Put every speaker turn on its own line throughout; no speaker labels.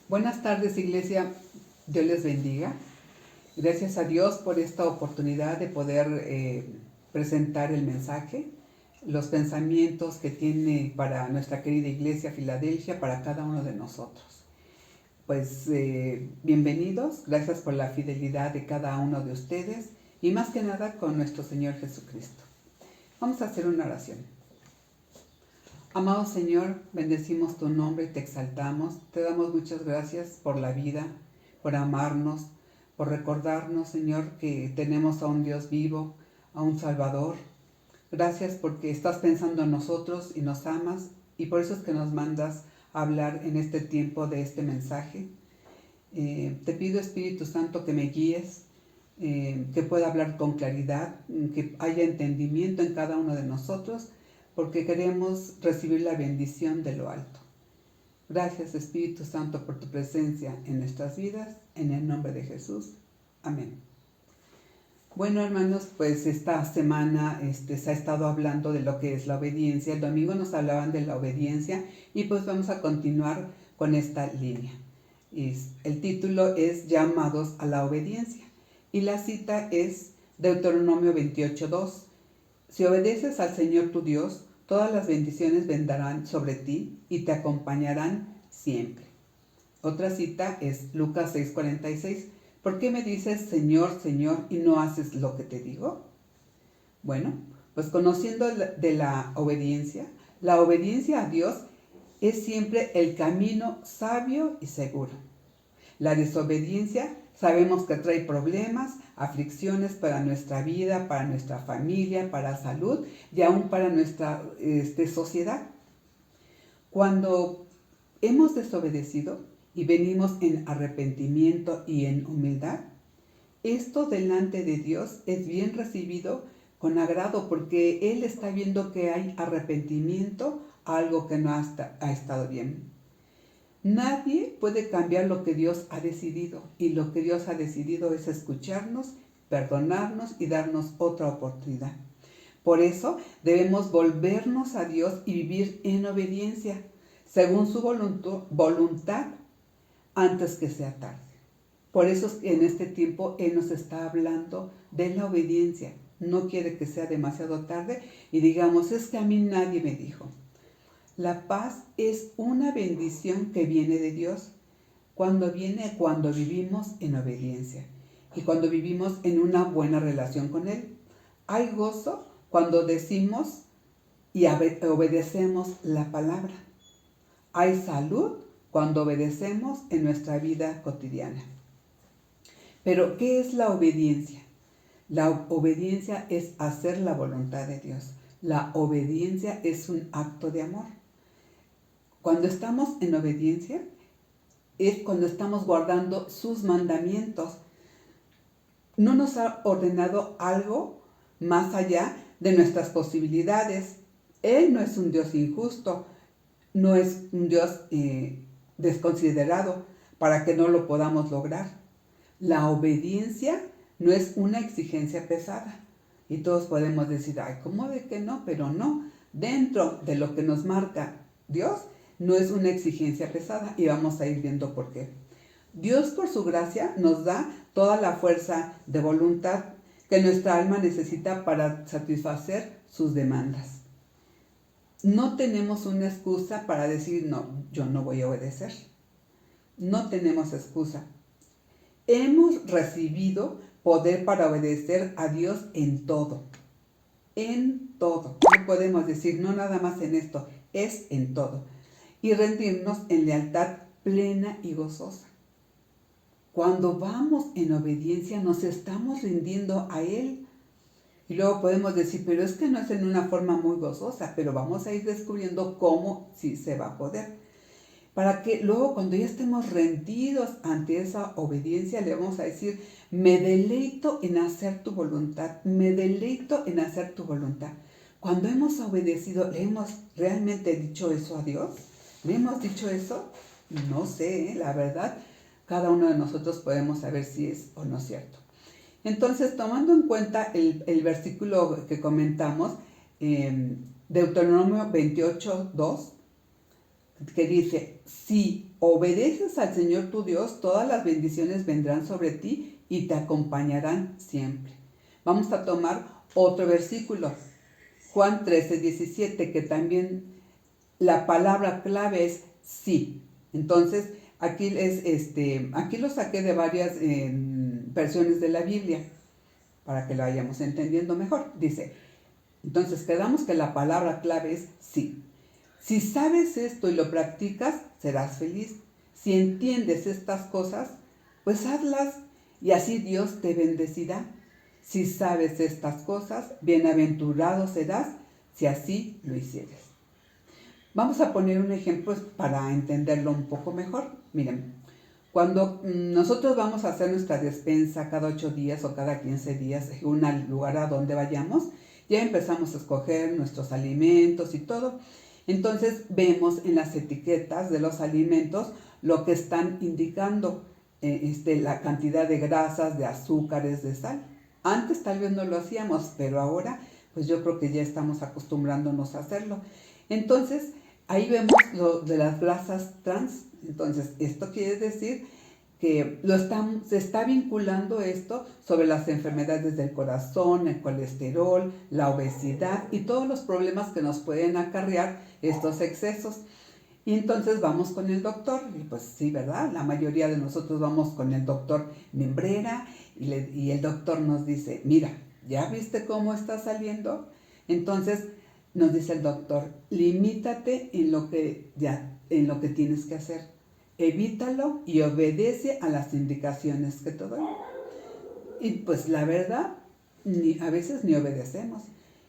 Buenas tardes, Iglesia. Dios les bendiga. Gracias a Dios por esta oportunidad de poder presentar el mensaje, los pensamientos que tiene para nuestra querida Iglesia Filadelfia, para cada uno de nosotros. Pues bienvenidos, gracias por la fidelidad de cada uno de ustedes y más que nada con nuestro Señor Jesucristo. Vamos a hacer una oración. Amado Señor, bendecimos tu nombre y te exaltamos. Te damos muchas gracias por la vida, por amarnos, por recordarnos, Señor, que tenemos a un Dios vivo, a un Salvador. Gracias porque estás pensando en nosotros y nos amas, y por eso es que nos mandas a hablar en este tiempo de este mensaje. Te pido, Espíritu Santo, que me guíes, que pueda hablar con claridad, que haya entendimiento en cada uno de nosotros, porque queremos recibir la bendición de lo alto. Gracias, Espíritu Santo, por tu presencia en nuestras vidas, en el nombre de Jesús. Amén. Bueno, hermanos, pues esta semana se ha estado hablando de lo que es la obediencia. El domingo nos hablaban de la obediencia y pues vamos a continuar con esta línea. El título es Llamados a la obediencia y la cita es Deuteronomio 28:2. Si obedeces al Señor tu Dios, todas las bendiciones vendrán sobre ti y te acompañarán siempre. Otra cita es Lucas 6:46. ¿Por qué me dices Señor, Señor y no haces lo que te digo? Bueno, pues conociendo de la obediencia a Dios es siempre el camino sabio y seguro. La desobediencia sabemos que trae problemas, aflicciones para nuestra vida, para nuestra familia, para salud y aún para nuestra sociedad. Cuando hemos desobedecido y venimos en arrepentimiento y en humildad, esto delante de Dios es bien recibido con agrado porque Él está viendo que hay arrepentimiento a algo que no ha estado bien. Nadie puede cambiar lo que Dios ha decidido, y lo que Dios ha decidido es escucharnos, perdonarnos y darnos otra oportunidad. Por eso debemos volvernos a Dios y vivir en obediencia, según su voluntad, antes que sea tarde. Por eso es que en este tiempo Él nos está hablando de la obediencia. No quiere que sea demasiado tarde y digamos, es que a mí nadie me dijo. La paz es una bendición que viene de Dios cuando vivimos en obediencia y cuando vivimos en una buena relación con Él. Hay gozo cuando decimos y obedecemos la palabra. Hay salud cuando obedecemos en nuestra vida cotidiana. Pero, ¿qué es la obediencia? La obediencia es hacer la voluntad de Dios. La obediencia es un acto de amor. Cuando estamos en obediencia, es cuando estamos guardando sus mandamientos. No nos ha ordenado algo más allá de nuestras posibilidades. Él no es un Dios injusto, no es un Dios desconsiderado para que no lo podamos lograr. La obediencia no es una exigencia pesada. Y todos podemos decir, ay, ¿cómo de que no? Pero no, dentro de lo que nos marca Dios, no es una exigencia pesada y vamos a ir viendo por qué. Dios por su gracia nos da toda la fuerza de voluntad que nuestra alma necesita para satisfacer sus demandas. No tenemos una excusa para decir, no, yo no voy a obedecer. No tenemos excusa. Hemos recibido poder para obedecer a Dios en todo. En todo. No podemos decir, no nada más en esto, es en todo. Y rendirnos en lealtad plena y gozosa. Cuando vamos en obediencia nos estamos rindiendo a Él. Y luego podemos decir, pero es que no es en una forma muy gozosa, pero vamos a ir descubriendo cómo sí se va a poder. Para que luego cuando ya estemos rendidos ante esa obediencia le vamos a decir, me deleito en hacer tu voluntad, me deleito en hacer tu voluntad. Cuando hemos obedecido, ¿le hemos realmente dicho eso a Dios? ¿Le hemos dicho eso? No sé, la verdad, cada uno de nosotros podemos saber si es o no cierto. Entonces, tomando en cuenta el versículo que comentamos, Deuteronomio 28:2, que dice, si obedeces al Señor tu Dios, todas las bendiciones vendrán sobre ti y te acompañarán siempre. Vamos a tomar otro versículo, Juan 13:17, que también la palabra clave es sí. Entonces, aquí lo saqué de varias versiones de la Biblia para que lo vayamos entendiendo mejor. Dice, entonces quedamos que la palabra clave es sí. Si sabes esto y lo practicas, serás feliz. Si entiendes estas cosas, pues hazlas y así Dios te bendecirá. Si sabes estas cosas, bienaventurado serás si así lo hicieres. Vamos a poner un ejemplo para entenderlo un poco mejor. Miren, cuando nosotros vamos a hacer nuestra despensa cada 8 días o cada 15 días en un lugar a donde vayamos, ya empezamos a escoger nuestros alimentos y todo. Entonces vemos en las etiquetas de los alimentos lo que están indicando, la cantidad de grasas, de azúcares, de sal. Antes tal vez no lo hacíamos, pero ahora pues yo creo que ya estamos acostumbrándonos a hacerlo. Entonces ahí vemos lo de las grasas trans. Entonces esto quiere decir que se está vinculando esto sobre las enfermedades del corazón, el colesterol, la obesidad y todos los problemas que nos pueden acarrear estos excesos. Y entonces vamos con el doctor, y pues sí, ¿verdad? La mayoría de nosotros vamos con el doctor Membrera y el doctor nos dice, mira, ¿ya viste cómo está saliendo? Entonces nos dice el doctor, limítate en lo que tienes que hacer. Evítalo y obedece a las indicaciones que te doy. Y pues la verdad, a veces ni obedecemos.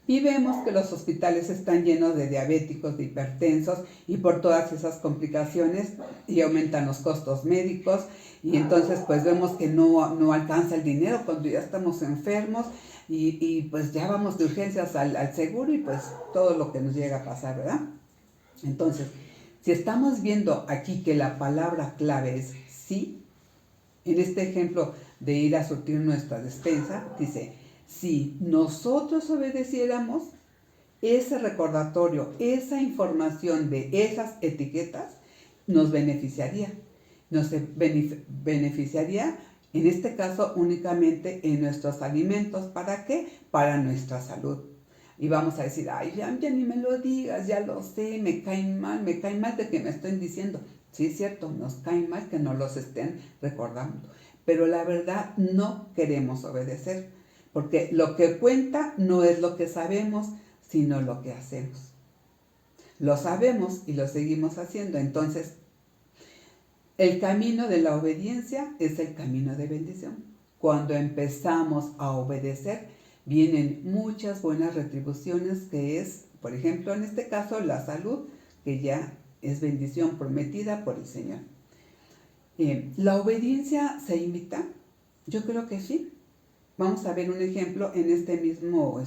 Y vemos que los hospitales están llenos de diabéticos, de hipertensos y por todas esas complicaciones y aumentan los costos médicos. Y entonces pues vemos que no alcanza el dinero cuando ya estamos enfermos y pues ya vamos de urgencias al seguro y pues todo lo que nos llega a pasar, ¿verdad? Entonces, si estamos viendo aquí que la palabra clave es sí, en este ejemplo de ir a surtir nuestra despensa, dice, si nosotros obedeciéramos ese recordatorio, esa información de esas etiquetas, nos beneficiaría. Nos beneficiaría, en este caso, únicamente en nuestros alimentos. ¿Para qué? Para nuestra salud. Y vamos a decir, ay, ya ni me lo digas, ya lo sé, me cae mal de que me estén diciendo. Sí, es cierto, nos cae mal que nos los estén recordando. Pero la verdad, no queremos obedecer, porque lo que cuenta no es lo que sabemos, sino lo que hacemos. Lo sabemos y lo seguimos haciendo. Entonces, el camino de la obediencia es el camino de bendición. Cuando empezamos a obedecer, vienen muchas buenas retribuciones, que es, por ejemplo, en este caso, la salud, que ya es bendición prometida por el Señor. ¿La obediencia se imita? Yo creo que sí. Vamos a ver un ejemplo en este mismo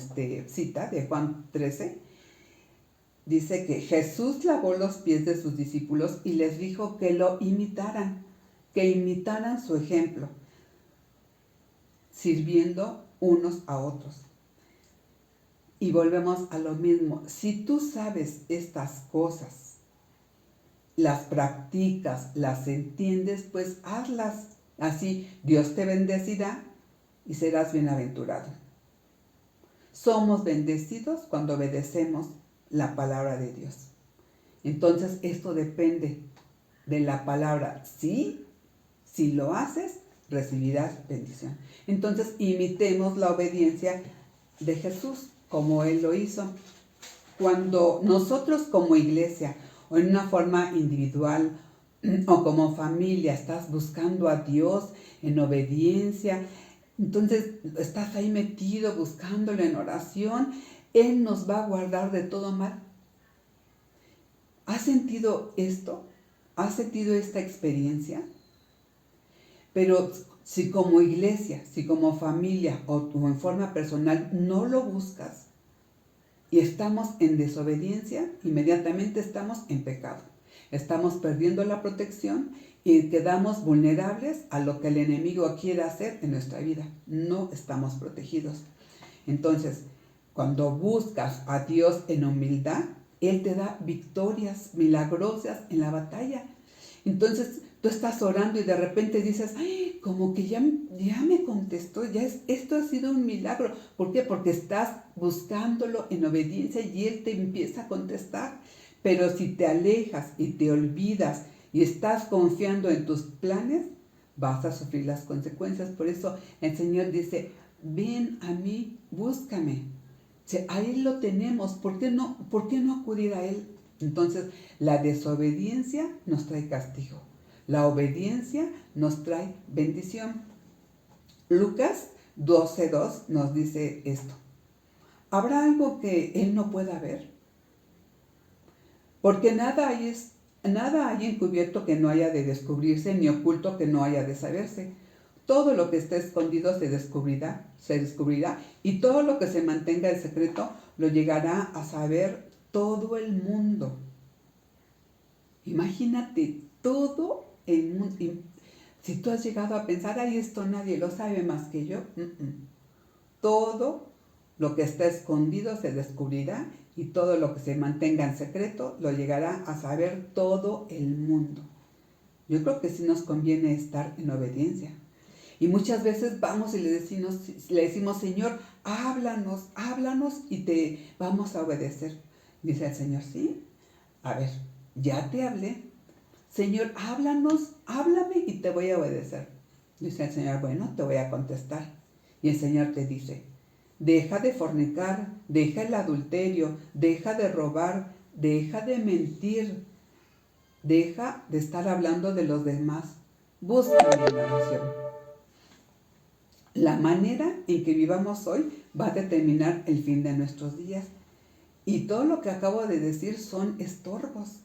cita de Juan 13. Dice que Jesús lavó los pies de sus discípulos y les dijo que lo imitaran, que imitaran su ejemplo, sirviendo unos a otros. Y volvemos a lo mismo. Si tú sabes estas cosas, las practicas, las entiendes, pues hazlas. Así Dios te bendecirá y serás bienaventurado. Somos bendecidos cuando obedecemos la palabra de Dios. Entonces esto depende de la palabra. Sí, si lo haces, recibirás bendición. Entonces imitemos la obediencia de Jesús como Él lo hizo. Cuando nosotros como iglesia o en una forma individual o como familia estás buscando a Dios en obediencia, entonces estás ahí metido buscándolo en oración, Él nos va a guardar de todo mal. ¿Has sentido esto? ¿Has sentido esta experiencia? Pero si como iglesia, si como familia o en forma personal no lo buscas y estamos en desobediencia, inmediatamente estamos en pecado. Estamos perdiendo la protección y quedamos vulnerables a lo que el enemigo quiere hacer en nuestra vida. No estamos protegidos. Entonces, cuando buscas a Dios en humildad, Él te da victorias milagrosas en la batalla. Entonces tú estás orando y de repente dices, ay, como que ya me contestó, esto ha sido un milagro. ¿Por qué? Porque estás buscándolo en obediencia y Él te empieza a contestar. Pero si te alejas y te olvidas y estás confiando en tus planes, vas a sufrir las consecuencias. Por eso el Señor dice, ven a mí, búscame. Ahí lo tenemos, ¿por qué no acudir a Él? Entonces, la desobediencia nos trae castigo. La obediencia nos trae bendición. Lucas 12:2 nos dice esto. ¿Habrá algo que Él no pueda ver? Porque nada hay encubierto que no haya de descubrirse, ni oculto que no haya de saberse. Todo lo que esté escondido se descubrirá, y todo lo que se mantenga en secreto lo llegará a saber todo el mundo. Imagínate, todo el mundo. Si tú has llegado a pensar, ay, esto nadie lo sabe más que yo. Todo lo que está escondido se descubrirá y todo lo que se mantenga en secreto lo llegará a saber todo el mundo. Yo creo que sí nos conviene estar en obediencia. Y muchas veces vamos y le decimos, Señor, háblanos y te vamos a obedecer. Dice el Señor, sí, a ver, ya te hablé. Señor, háblame y te voy a obedecer. Dice el Señor, bueno, te voy a contestar. Y el Señor te dice, deja de fornicar, deja el adulterio, deja de robar, deja de mentir, deja de estar hablando de los demás. Búscame en la oración. La manera en que vivamos hoy va a determinar el fin de nuestros días. Y todo lo que acabo de decir son estorbos.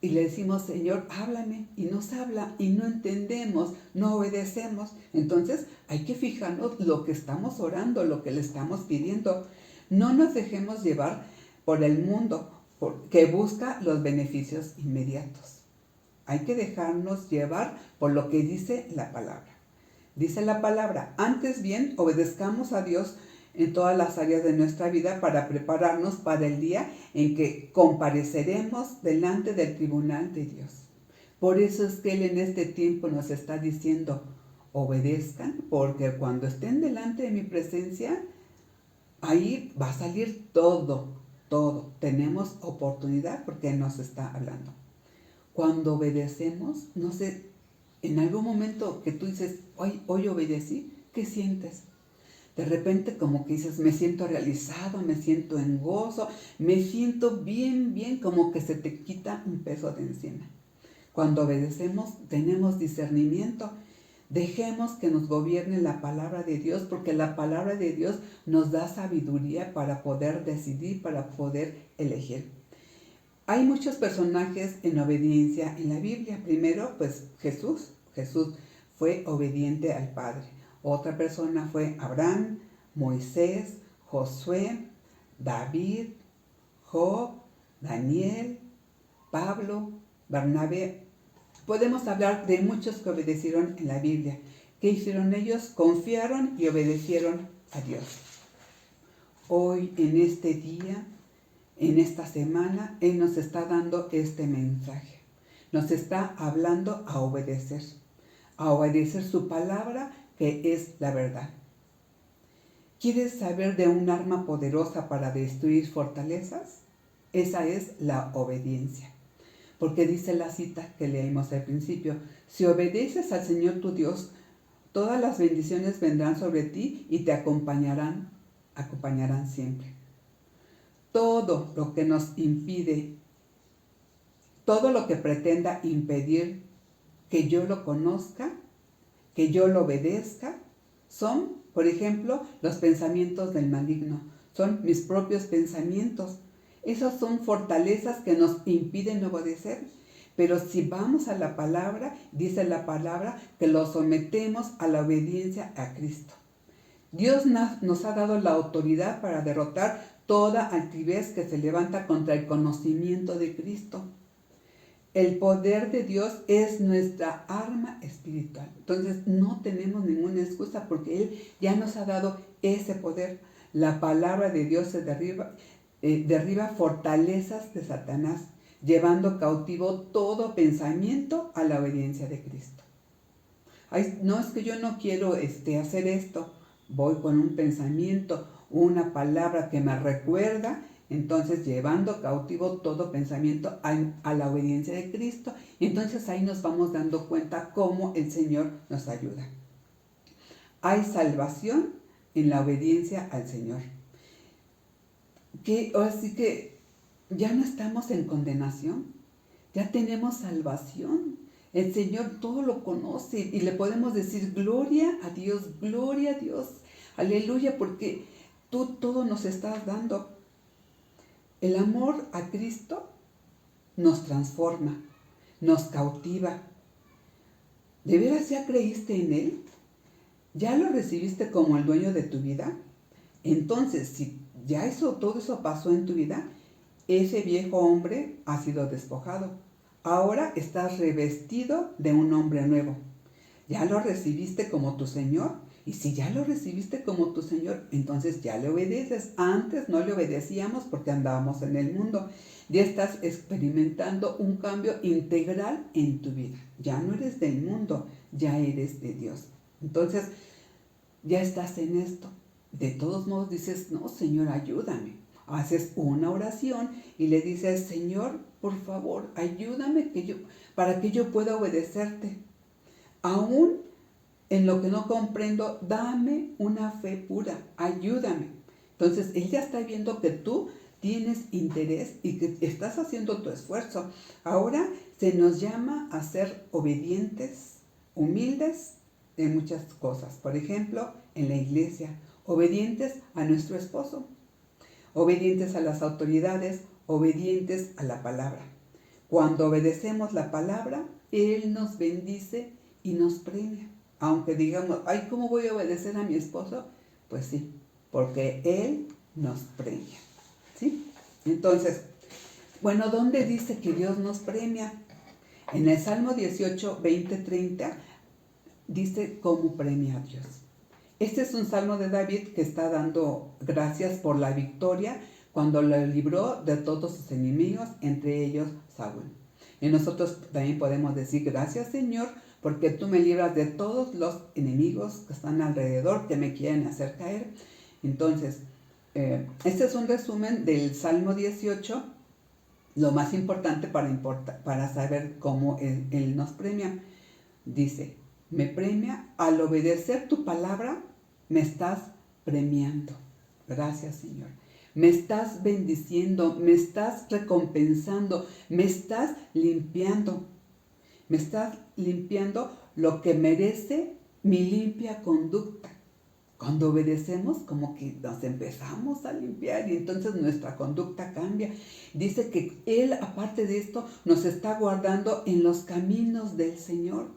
Y le decimos, Señor, háblame, y nos habla, y no entendemos, no obedecemos. Entonces hay que fijarnos lo que estamos orando, lo que le estamos pidiendo. No nos dejemos llevar por el mundo que busca los beneficios inmediatos. Hay que dejarnos llevar por lo que dice la palabra. Dice la palabra, antes bien, obedezcamos a Dios en todas las áreas de nuestra vida para prepararnos para el día en que compareceremos delante del tribunal de Dios. Por eso es que Él en este tiempo nos está diciendo, obedezcan, porque cuando estén delante de mi presencia, ahí va a salir todo. Tenemos oportunidad porque Él nos está hablando. Cuando obedecemos, no sé, en algún momento que tú dices, hoy obedecí, ¿qué sientes? De repente como que dices, me siento realizado, me siento en gozo, me siento bien, como que se te quita un peso de encima. Cuando obedecemos, tenemos discernimiento. Dejemos que nos gobierne la palabra de Dios, porque la palabra de Dios nos da sabiduría para poder decidir, para poder elegir. Hay muchos personajes en obediencia en la Biblia. Primero, pues Jesús fue obediente al Padre. Otra persona fue Abraham, Moisés, Josué, David, Job, Daniel, Pablo, Bernabé. Podemos hablar de muchos que obedecieron en la Biblia. ¿Qué hicieron ellos? Confiaron y obedecieron a Dios. Hoy, en este día, en esta semana, Él nos está dando este mensaje. Nos está hablando a obedecer su palabra, que es la verdad. ¿Quieres saber de un arma poderosa para destruir fortalezas? Esa es la obediencia. Porque dice la cita que leímos al principio, si obedeces al Señor tu Dios, todas las bendiciones vendrán sobre ti y te acompañarán siempre. Todo lo que nos impide, todo lo que pretenda impedir que yo lo conozca, que yo lo obedezca, son, por ejemplo, los pensamientos del maligno. Son mis propios pensamientos. Esas son fortalezas que nos impiden obedecer. Pero si vamos a la palabra, dice la palabra que lo sometemos a la obediencia a Cristo. Dios nos ha dado la autoridad para derrotar toda altivez que se levanta contra el conocimiento de Cristo. El poder de Dios es nuestra arma espiritual. Entonces no tenemos ninguna excusa porque Él ya nos ha dado ese poder. La palabra de Dios se derriba. derriba fortalezas de Satanás, llevando cautivo todo pensamiento a la obediencia de Cristo. Ay, no, es que yo no quiero hacer esto. Voy con un pensamiento, una palabra que me recuerda, entonces llevando cautivo todo pensamiento a la obediencia de Cristo. Y entonces ahí nos vamos dando cuenta cómo el Señor nos ayuda. Hay salvación en la obediencia al Señor. Así que ya no estamos en condenación, ya tenemos salvación. El Señor todo lo conoce y le podemos decir gloria a Dios, aleluya, porque tú todo nos estás dando. El amor a Cristo nos transforma, nos cautiva. ¿De veras ya creíste en Él? ¿Ya lo recibiste como el dueño de tu vida? Entonces, si ya todo eso pasó en tu vida, ese viejo hombre ha sido despojado. Ahora estás revestido de un hombre nuevo. ¿Ya lo recibiste como tu Señor? Y si ya lo recibiste como tu Señor, entonces ya le obedeces. Antes no le obedecíamos porque andábamos en el mundo. Ya estás experimentando un cambio integral en tu vida. Ya no eres del mundo, ya eres de Dios. Entonces, ya estás en esto. De todos modos dices, no, Señor, ayúdame. Haces una oración y le dices, Señor, por favor, ayúdame para que yo pueda obedecerte. Aún en lo que no comprendo, dame una fe pura, ayúdame. Entonces, Él ya está viendo que tú tienes interés y que estás haciendo tu esfuerzo. Ahora se nos llama a ser obedientes, humildes en muchas cosas. Por ejemplo, en la iglesia, obedientes a nuestro esposo, obedientes a las autoridades, obedientes a la palabra. Cuando obedecemos la palabra, Él nos bendice y nos premia. Aunque digamos, ay, ¿cómo voy a obedecer a mi esposo? Pues sí, porque Él nos premia. ¿Sí? Entonces, bueno, ¿dónde dice que Dios nos premia? En el Salmo 18, 20, 30, dice cómo premia a Dios. Este es un salmo de David que está dando gracias por la victoria cuando lo libró de todos sus enemigos, entre ellos Saúl. Y nosotros también podemos decir, gracias Señor, porque tú me libras de todos los enemigos que están alrededor, que me quieren hacer caer. Entonces, este es un resumen del Salmo 18, lo más importante para saber cómo Él nos premia. Dice, me premia al obedecer tu palabra, me estás premiando. Gracias, Señor. Me estás bendiciendo, me estás recompensando, me estás limpiando. Me estás limpiando lo que merece mi limpia conducta. Cuando obedecemos, como que nos empezamos a limpiar y entonces nuestra conducta cambia. Dice que Él, aparte de esto, nos está guardando en los caminos del Señor.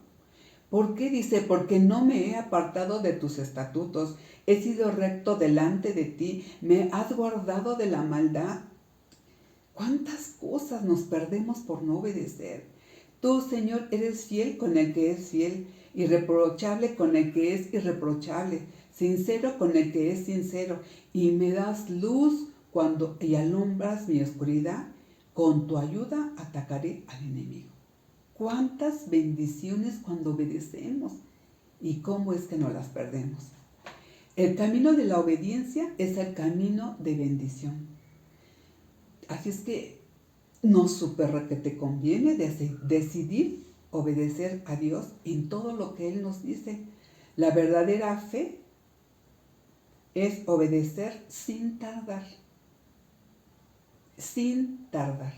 ¿Por qué? Dice, porque no me he apartado de tus estatutos, he sido recto delante de ti, me has guardado de la maldad. ¿Cuántas cosas nos perdemos por no obedecer? Tú, Señor, eres fiel con el que es fiel, irreprochable con el que es irreprochable, sincero con el que es sincero, y me das luz y alumbras mi oscuridad. Con tu ayuda atacaré al enemigo. ¿Cuántas bendiciones cuando obedecemos? ¿Y cómo es que nos las perdemos? El camino de la obediencia es el camino de bendición. Así es que nos súper que te conviene decidir obedecer a Dios en todo lo que Él nos dice. La verdadera fe es obedecer sin tardar. Sin tardar.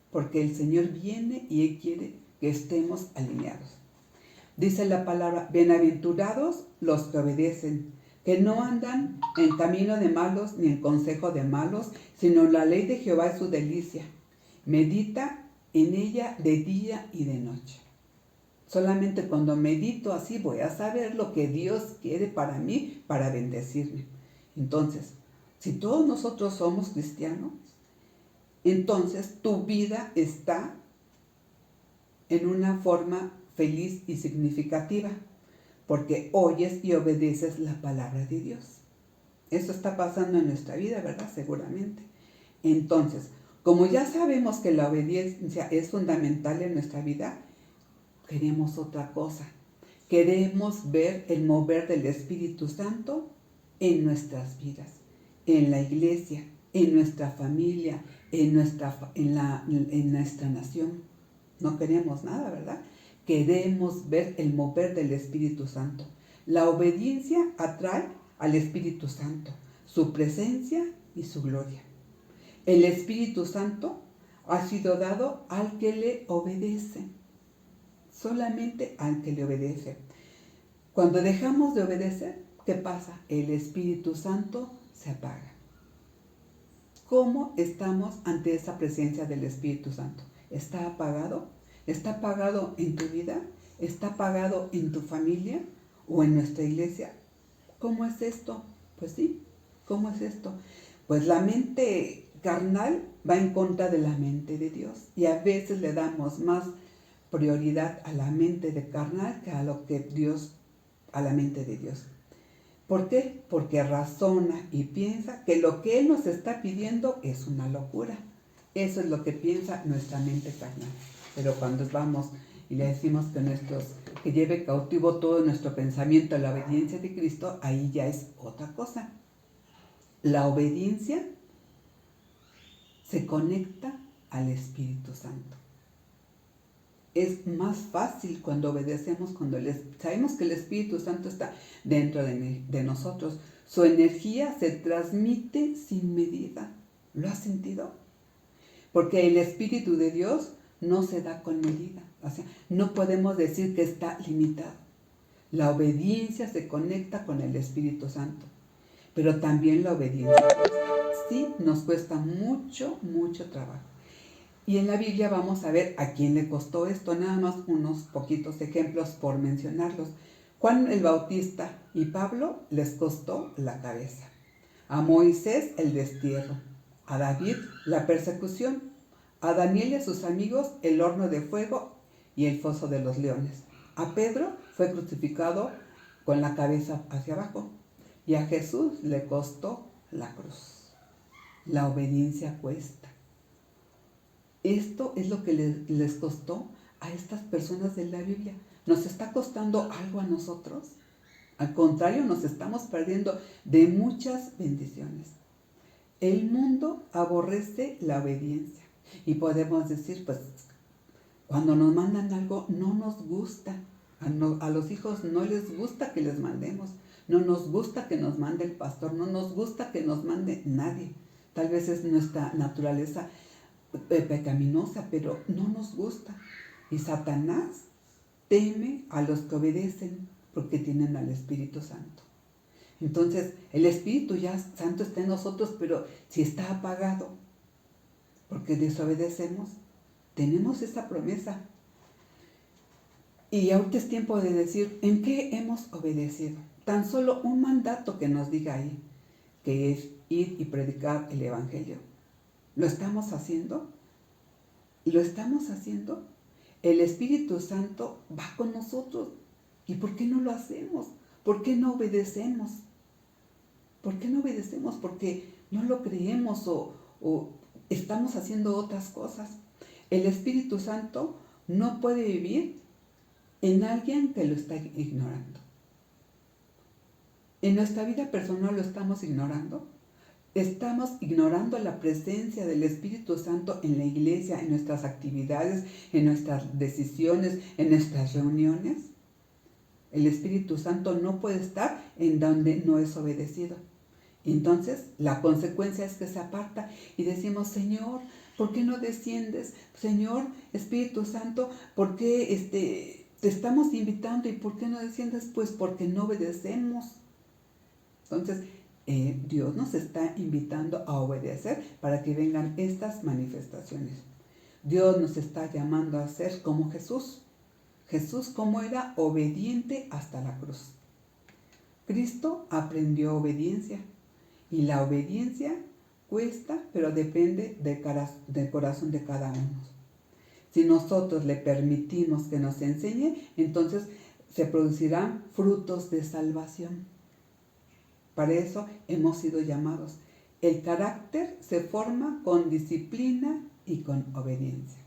Porque el Señor viene y Él quiere que estemos alineados. Dice la palabra, bienaventurados los que obedecen, que no andan en camino de malos ni en consejo de malos, sino la ley de Jehová es su delicia. Medita en ella de día y de noche. Solamente cuando medito así voy a saber lo que Dios quiere para mí, para bendecirme. Entonces, si todos nosotros somos cristianos, entonces tu vida está en una forma feliz y significativa, porque oyes y obedeces la palabra de Dios. Eso está pasando en nuestra vida, ¿verdad? Seguramente. Entonces, como ya sabemos que la obediencia es fundamental en nuestra vida, queremos otra cosa. Queremos ver el mover del Espíritu Santo en nuestras vidas, en la iglesia, en nuestra familia, en nuestra nación. No queremos nada, ¿verdad? Queremos ver el mover del Espíritu Santo. La obediencia atrae al Espíritu Santo, su presencia y su gloria. El Espíritu Santo ha sido dado al que le obedece, solamente al que le obedece. Cuando dejamos de obedecer, ¿qué pasa? El Espíritu Santo se apaga. ¿Cómo estamos ante esa presencia del Espíritu Santo? ¿Está apagado? ¿Está apagado en tu vida? ¿Está apagado en tu familia o en nuestra iglesia? ¿Cómo es esto? Pues sí, ¿cómo es esto? Pues la mente carnal va en contra de la mente de Dios y a veces le damos más prioridad a la mente de carnal que a lo que Dios, a la mente de Dios. ¿Por qué? Porque razona y piensa que lo que Él nos está pidiendo es una locura. Eso es lo que piensa nuestra mente carnal. Pero cuando vamos y le decimos que lleve cautivo todo nuestro pensamiento a la obediencia de Cristo, ahí ya es otra cosa. La obediencia se conecta al Espíritu Santo. Es más fácil cuando obedecemos, cuando sabemos que el Espíritu Santo está dentro de nosotros. Su energía se transmite sin medida. ¿Lo has sentido? Porque el Espíritu de Dios no se da con medida. O sea, no podemos decir que está limitado. La obediencia se conecta con el Espíritu Santo. Pero también la obediencia sí nos cuesta mucho, mucho trabajo. Y en la Biblia vamos a ver a quién le costó esto, nada más unos poquitos ejemplos por mencionarlos. Juan el Bautista y Pablo les costó la cabeza. A Moisés el destierro. A David la persecución. A Daniel y a sus amigos el horno de fuego y el foso de los leones. A Pedro fue crucificado con la cabeza hacia abajo. Y a Jesús le costó la cruz. La obediencia cuesta. Esto es lo que les costó a estas personas de la Biblia. ¿Nos está costando algo a nosotros? Al contrario, nos estamos perdiendo de muchas bendiciones. El mundo aborrece la obediencia. Y podemos decir, pues, cuando nos mandan algo, no nos gusta. A los hijos no les gusta que les mandemos. No nos gusta que nos mande el pastor. No nos gusta que nos mande nadie. Tal vez es nuestra naturaleza pecaminosa, pero no nos gusta. Y Satanás teme a los que obedecen porque tienen al Espíritu Santo. Entonces, el Espíritu ya Santo está en nosotros, pero si está apagado, porque desobedecemos, tenemos esa promesa. Y ahorita es tiempo de decir, ¿en qué hemos obedecido? Tan solo un mandato que nos diga ahí, que es ir y predicar el Evangelio. ¿Lo estamos haciendo? ¿Lo estamos haciendo? El Espíritu Santo va con nosotros. ¿Y por qué no lo hacemos? ¿Por qué no obedecemos? ¿Por qué no obedecemos? Porque no lo creemos o estamos haciendo otras cosas. El Espíritu Santo no puede vivir en alguien que lo está ignorando. En nuestra vida personal lo estamos ignorando. Estamos ignorando la presencia del Espíritu Santo en la iglesia, en nuestras actividades, en nuestras decisiones, en nuestras reuniones. El Espíritu Santo no puede estar en donde no es obedecido. Entonces, la consecuencia es que se aparta y decimos, Señor, ¿por qué no desciendes? Señor, Espíritu Santo, ¿por qué te estamos invitando y por qué no desciendes? Pues porque no obedecemos. Entonces, Dios nos está invitando a obedecer para que vengan estas manifestaciones. Dios nos está llamando a ser como Jesús. Jesús, como era obediente hasta la cruz. Cristo aprendió obediencia y la obediencia cuesta, pero depende del corazón de cada uno. Si nosotros le permitimos que nos enseñe, entonces se producirán frutos de salvación. Para eso hemos sido llamados. El carácter se forma con disciplina y con obediencia.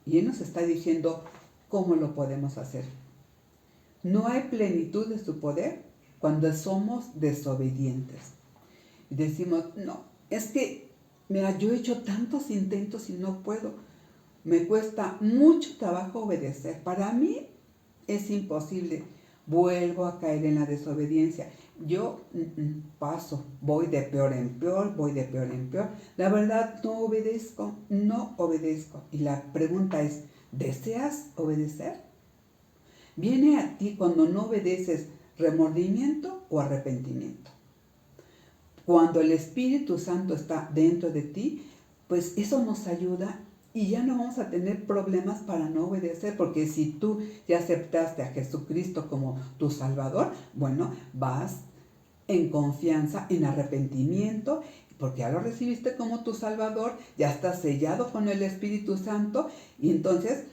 Y Él nos está diciendo cómo lo podemos hacer. No hay plenitud de su poder cuando somos desobedientes. Y decimos, no, es que, mira, yo he hecho tantos intentos y no puedo. Me cuesta mucho trabajo obedecer. Para mí es imposible. Vuelvo a caer en la desobediencia. Yo paso, voy de peor en peor, voy de peor en peor. La verdad, no obedezco. Y la pregunta es, ¿deseas obedecer? ¿Viene a ti cuando no obedeces remordimiento o arrepentimiento? Cuando el Espíritu Santo está dentro de ti, pues eso nos ayuda y ya no vamos a tener problemas para no obedecer, porque si tú ya aceptaste a Jesucristo como tu Salvador, bueno, vas en confianza, en arrepentimiento, porque ya lo recibiste como tu Salvador, ya estás sellado con el Espíritu Santo y entonces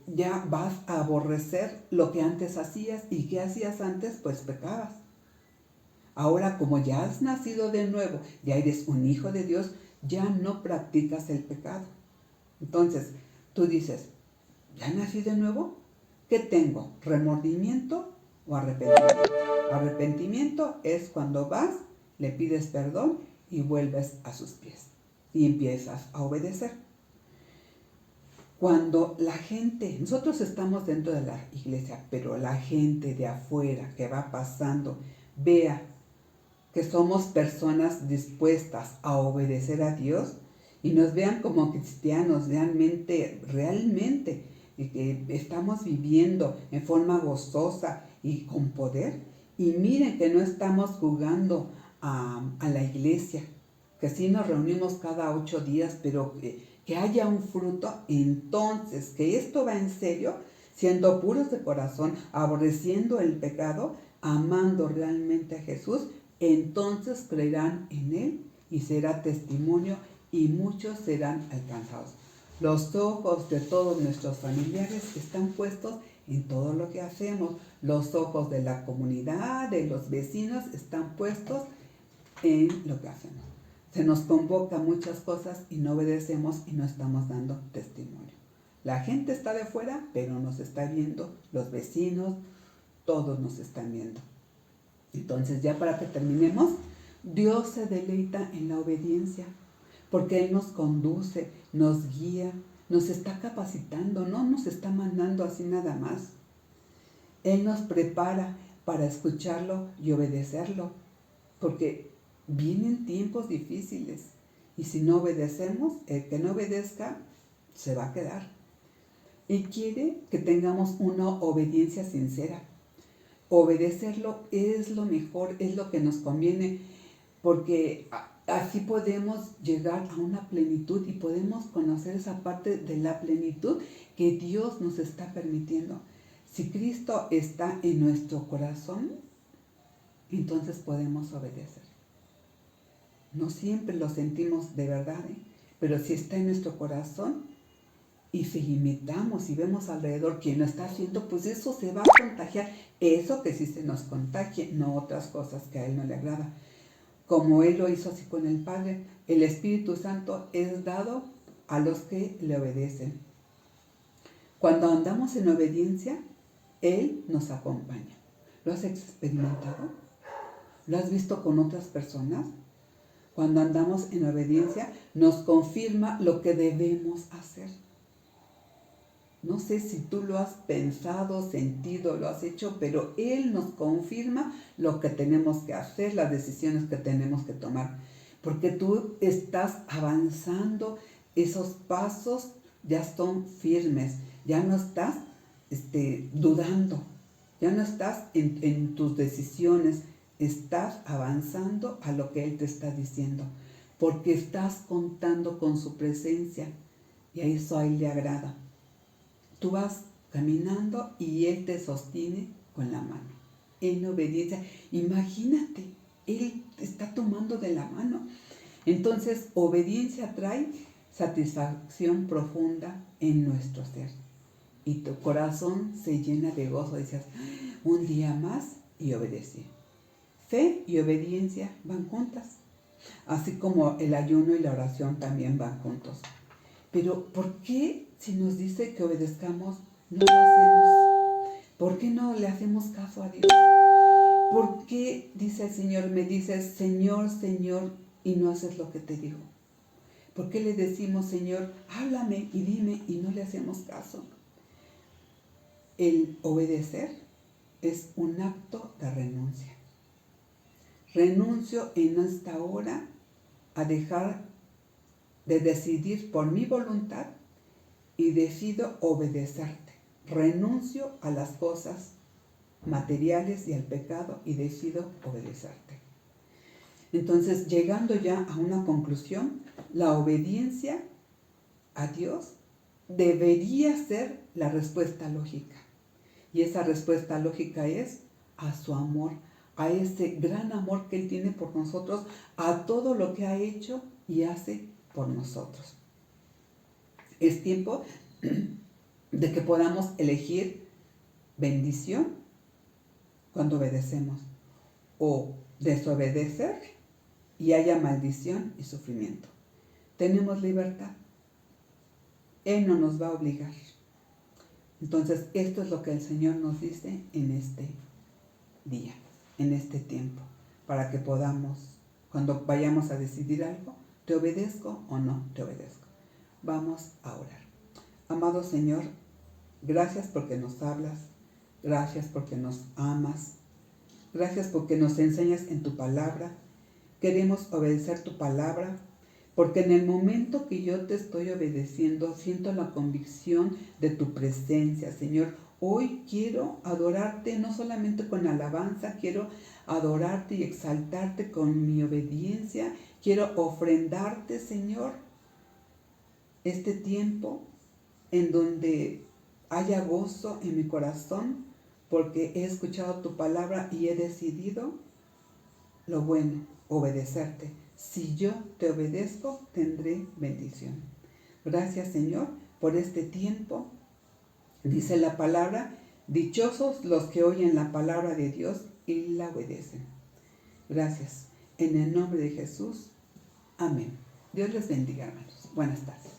ya vas a aborrecer lo que antes hacías. ¿Y qué hacías antes? Pues pecabas. Ahora, como ya has nacido de nuevo, ya eres un hijo de Dios, ya no practicas el pecado. Entonces, tú dices, ¿ya nací de nuevo? ¿Qué tengo? ¿Remordimiento o arrepentimiento? Arrepentimiento es cuando vas, le pides perdón y vuelves a sus pies y empiezas a obedecer. Cuando la gente, nosotros estamos dentro de la iglesia, pero la gente de afuera que va pasando, vea que somos personas dispuestas a obedecer a Dios y nos vean como cristianos realmente, y que estamos viviendo en forma gozosa y con poder. Y miren que no estamos jugando a la iglesia, que sí nos reunimos cada 8 días, pero que haya un fruto, entonces que esto va en serio, siendo puros de corazón, aborreciendo el pecado, amando realmente a Jesús, entonces creerán en Él y será testimonio y muchos serán alcanzados. Los ojos de todos nuestros familiares están puestos en todo lo que hacemos. Los ojos de la comunidad, de los vecinos, están puestos en lo que hacemos. Se nos convoca muchas cosas y no obedecemos y no estamos dando testimonio. La gente está de fuera, pero nos está viendo, los vecinos, todos nos están viendo. Entonces, ya para que terminemos, Dios se deleita en la obediencia, porque Él nos conduce, nos guía, nos está capacitando, no nos está mandando así nada más. Él nos prepara para escucharlo y obedecerlo, porque vienen tiempos difíciles y si no obedecemos, el que no obedezca se va a quedar. Él quiere que tengamos una obediencia sincera. Obedecerlo es lo mejor, es lo que nos conviene, porque así podemos llegar a una plenitud y podemos conocer esa parte de la plenitud que Dios nos está permitiendo. Si Cristo está en nuestro corazón, entonces podemos obedecer. No siempre lo sentimos de verdad, pero si está en nuestro corazón y si imitamos y vemos alrededor quien lo está haciendo, pues eso se va a contagiar. Eso que sí se nos contagie, no otras cosas que a Él no le agrada. Como Él lo hizo así con el Padre, el Espíritu Santo es dado a los que le obedecen. Cuando andamos en obediencia, Él nos acompaña. ¿Lo has experimentado? ¿Lo has visto con otras personas? Cuando andamos en obediencia, nos confirma lo que debemos hacer. No sé si tú lo has pensado, sentido, lo has hecho, pero Él nos confirma lo que tenemos que hacer, las decisiones que tenemos que tomar. Porque tú estás avanzando, esos pasos ya son firmes, ya no estás dudando, ya no estás en tus decisiones, estás avanzando a lo que Él te está diciendo, porque estás contando con su presencia y a eso a Él le agrada. Tú vas caminando y Él te sostiene con la mano, en obediencia. Imagínate, Él está tomando de la mano. Entonces, obediencia trae satisfacción profunda en nuestro ser. Y tu corazón se llena de gozo. Dices, un día más y obedecí. Fe y obediencia van juntas. Así como el ayuno y la oración también van juntos. Pero ¿por qué si nos dice que obedezcamos, no lo hacemos? ¿Por qué no le hacemos caso a Dios? ¿Por qué, dice el Señor, me dices, Señor, Señor, y no haces lo que te digo? ¿Por qué le decimos, Señor, háblame y dime, y no le hacemos caso? El obedecer es un acto de renuncia. Renuncio en esta hora a dejar de decidir por mi voluntad y decido obedecerte. Renuncio a las cosas materiales y al pecado y decido obedecerte. Entonces, llegando ya a una conclusión, la obediencia a Dios debería ser la respuesta lógica. Y esa respuesta lógica es a su amor, a ese gran amor que Él tiene por nosotros, a todo lo que ha hecho y hace por nosotros. Es tiempo de que podamos elegir bendición cuando obedecemos o desobedecer y haya maldición y sufrimiento. Tenemos libertad. Él no nos va a obligar. Entonces, esto es lo que el Señor nos dice en este día, en este tiempo, para que podamos, cuando vayamos a decidir algo, ¿te obedezco o no te obedezco? Vamos a orar. Amado Señor, gracias porque nos hablas, gracias porque nos amas, gracias porque nos enseñas en tu palabra. Queremos obedecer tu palabra, porque en el momento que yo te estoy obedeciendo, siento la convicción de tu presencia, Señor. Hoy quiero adorarte no solamente con alabanza, quiero adorarte y exaltarte con mi obediencia. Quiero ofrendarte, Señor, este tiempo en donde haya gozo en mi corazón, porque he escuchado tu palabra y he decidido lo bueno, obedecerte. Si yo te obedezco, tendré bendición. Gracias, Señor, por este tiempo. Dice la palabra, dichosos los que oyen la palabra de Dios y la obedecen. Gracias. En el nombre de Jesús. Amén. Dios les bendiga, hermanos. Buenas tardes.